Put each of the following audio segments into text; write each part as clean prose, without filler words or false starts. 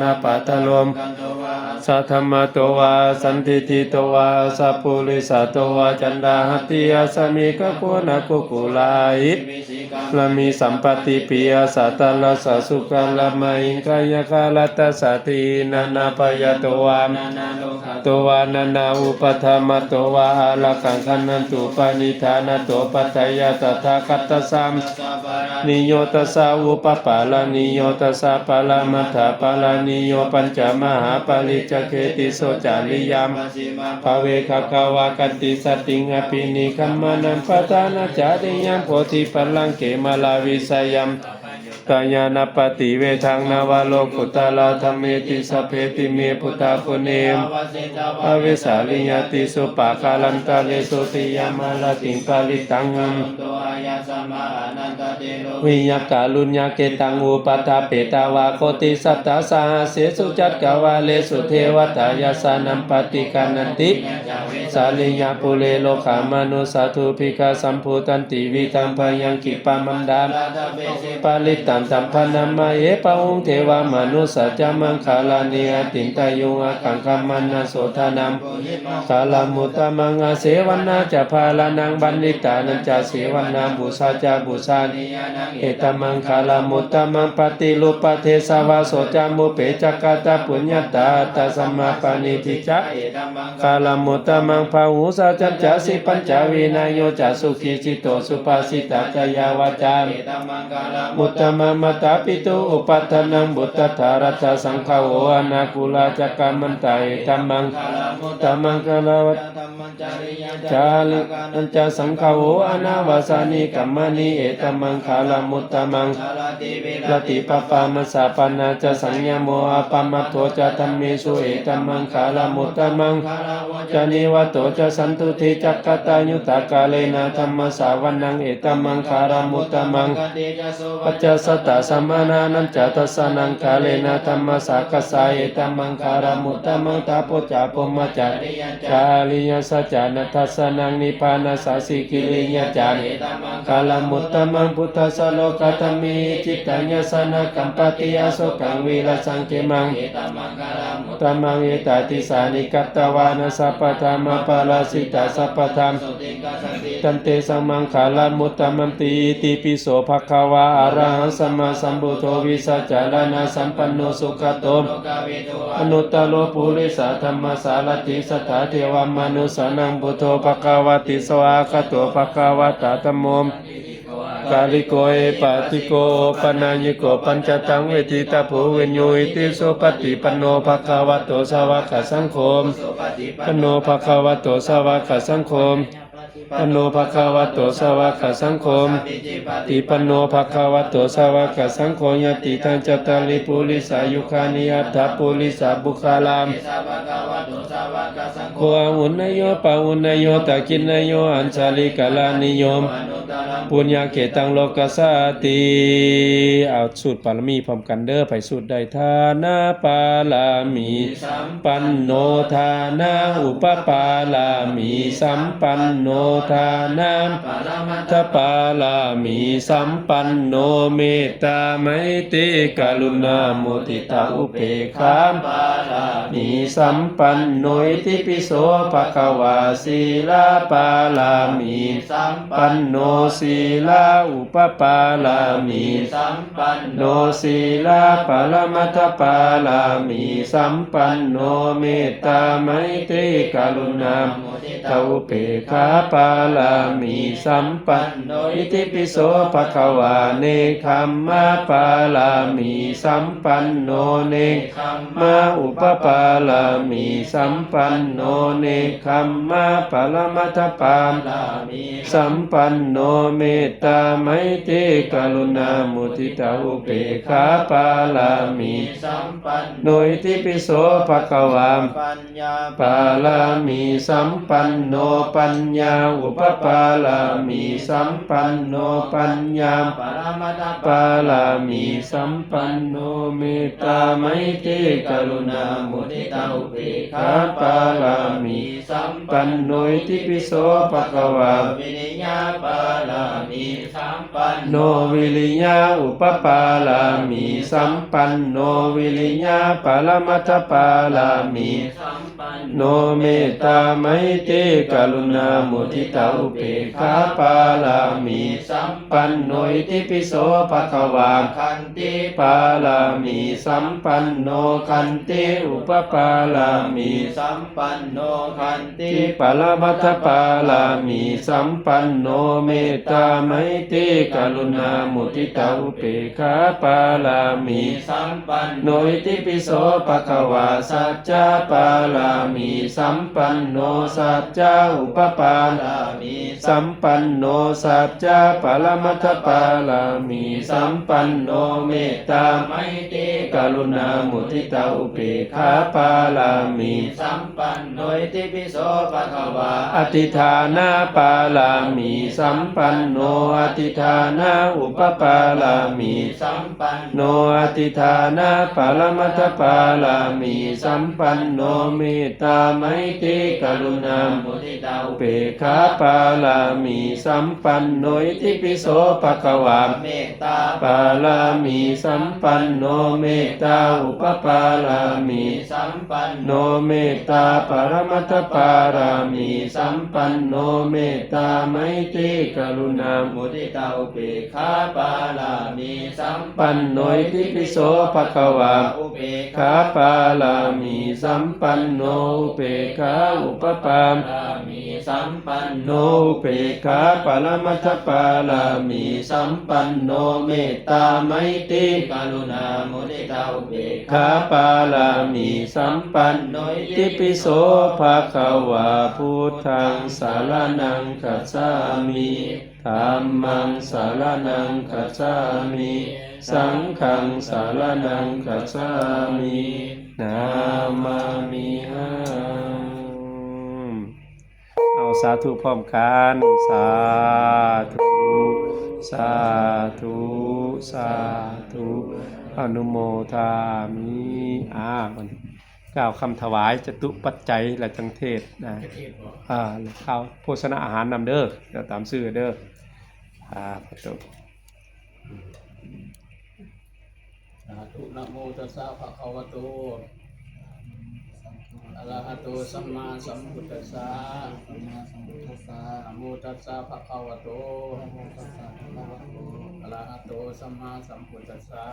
นาปัตโลมสัทธมโตวาสันติติโตวาสัพพุริสัตโตวาจันดาหติยาสมิกโกนะกุกุลาอิละมีสัมปติปิยสัตตลสสุกละมะอิงกายกาลตัสสตินานาปยโตวาตัววานานาอุปธรรมโตวาอาลกังคันนันตุปานิธานโตปัจจยตถาคัตตสัมนิโยตัสสะอุปปาลานิโยตัสสะปาลามัทธปาลานิโยปัญจมหาปาริจเขติโสจาริยามภเวคขาวาคันติสติงอภินิคัมมานันปทานาจาริยามโพธิปัลลังเกมาลาวิสยัมตายานาปฏิเวทังนาวโลกุตลาธรรมเมติสเพติเมพุทธาปุเนมอเวสาลิยติสุปะกาลันตาเลสุติยามาลาติงปาลิตังวิยกาลุญญาเกตังอุปตาเปตาวาโคติสัตตาสาเสสุจัตกาวาเลสุเทวตายาสานัมปฏิกานันติสาลิยาปุเรโลกามนุสาธุภิกขาสัมภูตันติวิตังพยังกิปามันดาปาลิตันตัมพนามาเยปะองเทวามนุสัจจมังคาลานิยตินตายุงอาคังคัมมันนาโสทานัมคาลามุตตมังอาเสวนาจะพาลานังบันนิตานันจะเสวนาบุษาจาบุษาเอตมังคาลามุตตมังปฏิลุปเทสาวาโสจามุเปจักกตาปุญญาตาตาสัมมาปานิทิจักคาลามุตตมังภาหุสาจัจจะสิปัญจวินัยโยจะสุขีจิตโตสุภาสิตาจยาวาจามุตตมังมัตตาปิตุอุปัฏฐนังบุตตถารัตสังฆโวอนาคุลาจักกัมมันตาเอตัมมังตัมมังกะลาวัตจาลิอัญจสังฆโวอนาวาสานิกัมมานิเอตัมมังคาลามุตตมังลติปปามัสสะปนาจะสัญญโมอะปมัตโตจะธัมเมสุเอตัมมังคาลามุตตมังจะนิวัตโตจะสันตุทิจักกตายุตตากาเลนะธัมมสาวนังเอตัมมังคาลามุตตมังปัจจสัตตสัมมานานันจะตัสสะนังกาเลนะธัมมสากัสสะเอตัมมังคาลามุตตมังตาโพจาปมจาจาริยสัจจานัตถัสสะนังนิพพานาสาสิกิริยจาคาลามุตตมังพุทธัสสะโลกัตมิจิตตัญญสนะกัมปติอโสกังวิรัสังเกมังตัมมังเอตติสานิกัตตวานะสัพพธรรมปาราสิตาสัพพธรรมตันเตสัมมังคาลามุตตมังติติปิโสภควาอะระหังสัมมาสัมพุทโธวิสัจจารณะสัมปันโนสุขโตอนุตตโรปุริสธรรมสารติสัทธาเทวมนุสานังพุทโธภควติสวากโตภควตาธัมโมกาลิโกเอปาติโกปนาญิโกปัญจตังเวทิตาภูเวญโยอิติโสปฏิปันโนภควโตสาวกสังโฆปนโนภควโตสาวกสังโฆปนโนภควโตสาวกสังโฆติปนโนภควโตสาวกสังโฆยติทังจตาริปุริสายุคานิอัตถปุริสาบุคลามโคอาหุนโยปาหุนโยตะกินโยอัญชาลิกาลานิยมปุญญาเกตังโลกัสสติเอาสูตรปารมีพร้อมกันเด้อไปสูตรใดทานาปาลามีสัมปันโนทานาอุปปาลามีสัมปันโนทานาปรมัตถปาลามีสัมปันโนเมตตาไมตรีกรุณามุทิตาอุเบกขาปาลามีสัมปันโนอิติปิโสภควาสีลาปาลามีสัมปันโนสีลาอุปปาลามีสัมปันโนสีลาปรมัตถปาลามีสัมปันโนเมตตาไมตรีกรุณามุทิตาอุเบกขาปาลามีสัมปันโนอิติปิโสภควาเนคัมมะปาลามีสัมปันโนเนคัมมะอุปปาลามีสัมปันโนเนคัมมะปรมัตถปาลามีสัมปันโนเมตตาไมตรีกรุณามุทิตาอุเบกขาปาลามีสัมปันโนอิติปิโสภควาปัญญาปาลามีสัมปันโนปัญญาอุปปาลามีสัมปันโนปัญญาปรมัตถปาลามีสัมปันโนเมตตาไมตรีกรุณามุทิตาอุเบกขาปาลามีสัมปันโนอิติปิโสภควาวิริยะปาลา มีสัมปัน โนวิริยะอุปปาลามีสัมปันโนวิริยะปรมัตถปาลามี สัมปัน โนเมตตาไมตรีกรุณามุทิตาอุเบกขาปาลามีสัมปันโนอิติปิโสภะคะวา คันติ ปาลามีสัมปันโนคันติอุปปาลามี สัมปันโนคันติ ที่ปรมัตถปาลามีสัมปันโนเมตตาไมตรีกรุณามุทิตาอุเบกขาปาลามี สัมปัน โนอิติปิโสภะคะวาสัจจาปาลามีสัมปันโนสัจจาอุปปาลามีสัมปันโนสัจจาปรมัตถปาลามีสัมปันโนเมตตาไมตรีกรุณามุทิตาอุเบกขาปาลามี สัมปันโนอิติปิโสภะคะวา อธิฐานาปาลามีสัมปันโนอธิฐานาอุปปาลามี สัมปัน โนอธิฐานาปรมัตถปาลามีสัมปันโนเมตตาไมตรีกรุณามุ มุทิตา อุเบกขาปาลามีสัมปันโนอิติปิโสภะคะวา เมตตา ปาลามีสัมปันโนเมตตาอุปปาลามี สัมปัน โนเมตตาปรมัตถปารามีสัมปันโนเมตตาไมตรีกรุณา มุทิตาอุเบกขาปาลามีสัม ปันโนอิติปิโสภะคะวา อุเบก ขาปาลามีสัมปันโนอุเบกขาอุปปา ลามีสัมปัน โนอุเบกขาปรมัตถปาลามีสัมปันโนเมตตาไมตรี กรุณามุทิตาอุเบก ขาปาลามีสัมปันโนอิติปิโสภะคะวาพุทธังสารนังคัจฉามิธัมมังสารนังคัจฉามิสังฆังสารนังคัจฉามินามามิหังเอาสาธุพร้อมกันสาธุสาธุสาธุอนุโมทามิมันกล่าวคำถวายจตุปัจจัยและจังเทศนะแล้วข้าวโภชนะอาหารนำเด้อเดี๋ยวตามชื่อเด้อประตู สาธุนะโมตัสสะภะคะวะโตอะระหะโตสัมมาสัมพุทธัสสะนะโมตัสสะภะคะวะโตอะระหะโตสัมมาสัมพุทธัสสะ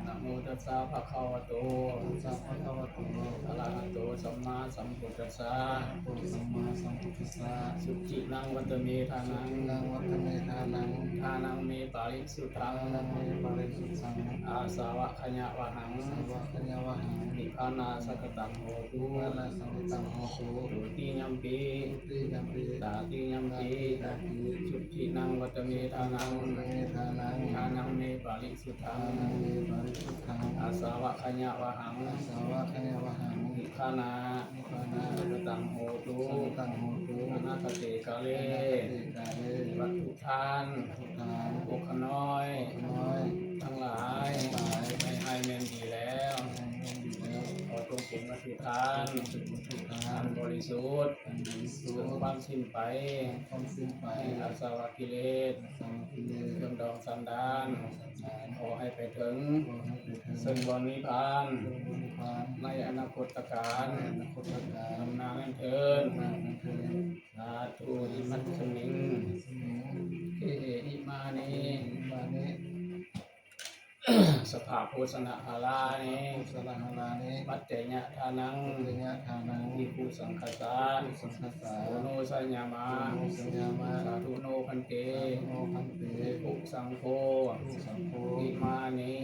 นะโมตัสสะภะคะวะโตอะระหะโตสัมมาสัมพุทธัสสะสุจินังวัตเมทานังทานังเมปาริสุทธังอาสาวะขญะวะหังนิพพานาสักตังโหตุดุติยัมปีตาติยัมปีสุจินังวัตเมทานังทานังเมปาริสุทธังอาสาวะขญะวะหังนิพพานาสักตังโหตุอนาคเตกาเลวัตถุทานโอขน้อยทั้งหลายไม่ให้เมนดีแล้วขอจงเป็นวัตถุทานอันบริสุทธิ์ถึงความสิ้นไปอาสวะกิเลสเครื่องดองสันดานขอให้ไปถึงซึ่งวันนิพพานในอนาคตการนำนางนั้นเถิดสาธุอิมัตสมิงเออิมานิสภาโภชนะหาลานิปัจเจญะทานังอิภูสังคสาโอโนสัญญามาสาธุโนพันเตภูสังโฆอิมานิ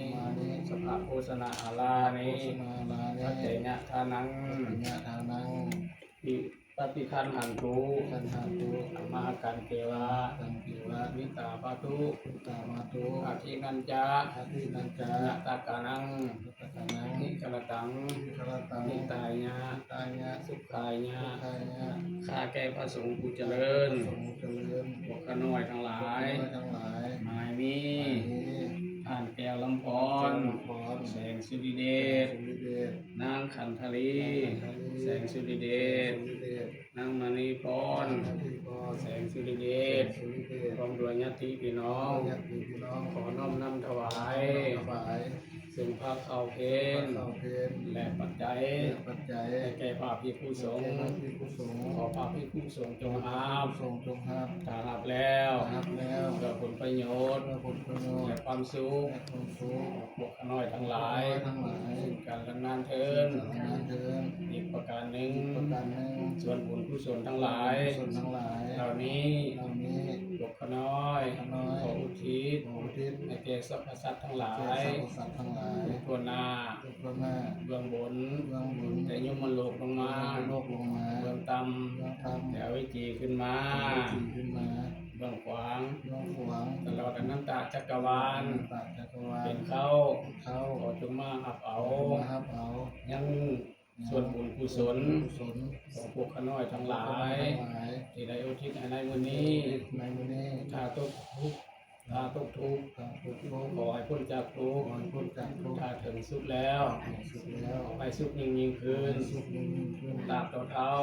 สภาโภชนะหาลานิปัจเจญะทานังอิปฏิคันหันตุมหากันเทวะวิตาปาตุอาทินันจานาตากานังนิกรตังนิตายะสุขายะข้าแก่พระสงฆ์ผู้เจริญพวกขน้อยทั้งหลายหมายมีท อ่านแก้วลำพรแสงสุริเดชนางขันธลีแสงสุริเดชนางมณีพรแสงสุริเดชพร้อมด้วยญาติพี่น้องขอน้อมนำถวายซึ่งพระเข้าเพลและปัจจัยให้แก่พระภิกษุสงฆ์ขอพระภิกษุสงฆ์จงอาบถ้าอาบแล้วเพื่อผลประโยชน์และความสุขบุคคลน้อยทั้งหลายซึ่งการดำเนินเทินอีกประการหนึ่งส่วนบุญกุศลทั้งหลายเหล่านี้บุคคลน้อยขออุทิศให้แก่สรรพสัตว์ทั้งหลายทั่วหน้าเบื้องบนแต่ยมมันโลกลงมาเบื้องต่ำแต่วิจีขึ้นมาเบื้องขวางตลอดอนันตจักรวาลเป็นเขาขอจงมาหับเอายังส่วนบุญกุศลของพวกขน้อยทั้งหลายที่ได้อุทิศในมื้อนี้ถ้าตกทุกข์ขอให้พ้นจากทุกข์ถ้าถึงสุขแล้วไปสุขยิ่งขึ้นตราบต่อเท่า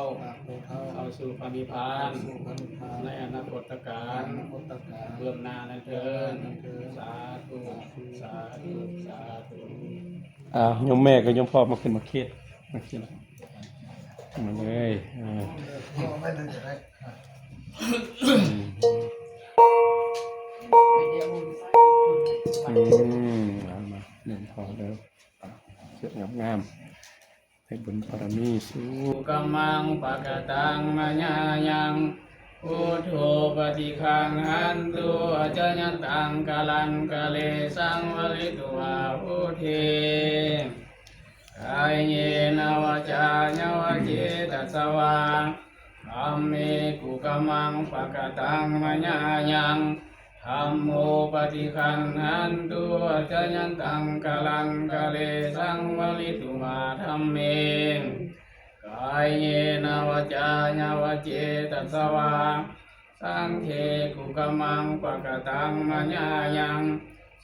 เข้าสู่พระนิพพานในอนาคตการเบื้องหน้านั้นเถิดสาธุสาธุสาธุ โยมแม่กับโยมพ่อมาขึ้นมาเครียดมาเลยมาเดินพอแล้วเสื้องามๆให้บุญบารมีสู้ กัมมังปะกตังมะญายังพุทโธปฏิคังหันตุอจญตังกาลังกะเลสังวลิตุวาพุทเทกายเยนวาจาญวะเจตัสสวาธัมเมกุกัมมังปะกตังมะญายังธัมโมปฏิคันหันตุอจญตังกาลังกะเลสังวลิตุวาธัมเมกายเยนวาจาญวะเจตัสสวาสังฆเกุกัมมังปะกตังมะญายัง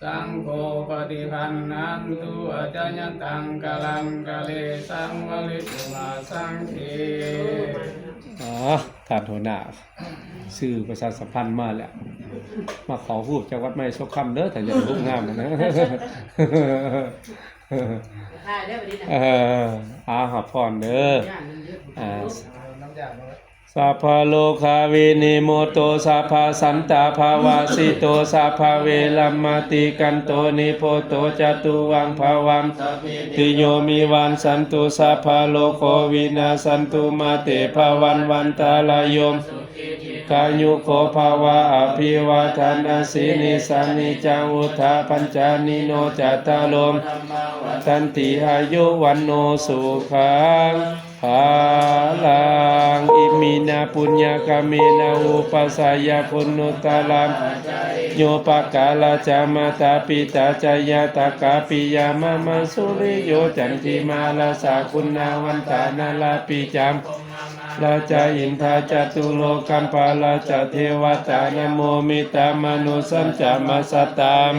สังโฆปฏิคันหันตุอจญตังกาลังกะเลสังวลิตุวาสังฆถานโทนาสื่อประชาสัมพันธ์มาแล้วมาขอพูดจากวัดไม่ชกคำเด้อแต่อย่าลุกงามนะหอบพรเด้อสัพพะโลกาวินิโมโตสัพพะสันตาภาวะสิโตสัพพะเวลัมมติกันโตนิโพโตจตุวังภาวังติโยมิวันสันตุสัพพะโลโควินาสันตุมาเตภวันวันตาลายโยมกายุโคภาวะอภิวาทานาสินิสานิจังอุทาปัญจานิโนจัตตาโลมตันติอายุวันโนสุขังภาลังอิมินาปุญญกามินาอุปัสสายาปุณุตตาลัมโยปกาลาจามาตาปิตาจายาตากาปิยามามาสุริโยจันติมาลาสาคุณนาวันตานาลาปิจามราชาอินทาจตุโลกัมปาราชาเทวตานโมมิตามนุสัมจามาสตาม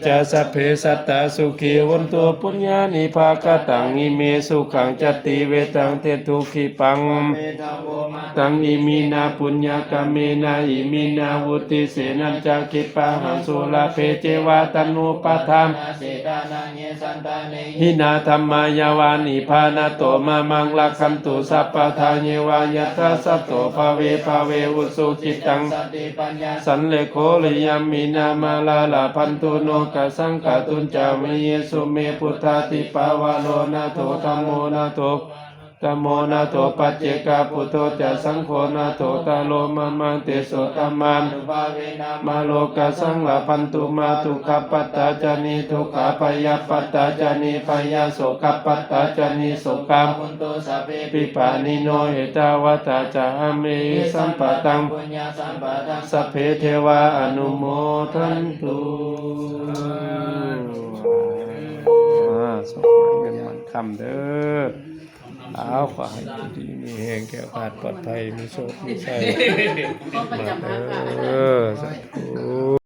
จะสัพเพสัตตาสุขีวันตัวปุญญานิภากตังอิเมสุขังจติเวตังเตทุขิปังตังอิมินาปุญญากาเมนาอิมินาวุติเสนัญจักขิปะหังสุลาเพเจวาตันุปะธรรมหินาธรรมายาวานิพานาโตมามังลักขันตุสัพพทาเยวายะทัสสะโตภาเวอุสุจิตังสันเลโคลิยามินามาลาลาพันตุโนกัสสังกตุนจามเยสุเมพุทธาติปาวาโลนาโตธัมโมนาโตธัมโมนาโตปัจเจกาพุทโธจะสังโฆนาโตตาโลมามังเตโสตัมมันมาโลกัสสังลาพันตุมาทุกขปัตตาจานิทุกขปยาปัตตาจานิปยาโสขปัตตาจานิโสกามปิปานิโนเหตาวตาจาเมสัมปะตังสัพเพเทวาอนุโมทันตุสมเงินมันคำเด้อเอาขอให้ดีมีแห่งแก้วขาดปลอดภัยมีโชคมีชัยมาเด้อสาธุ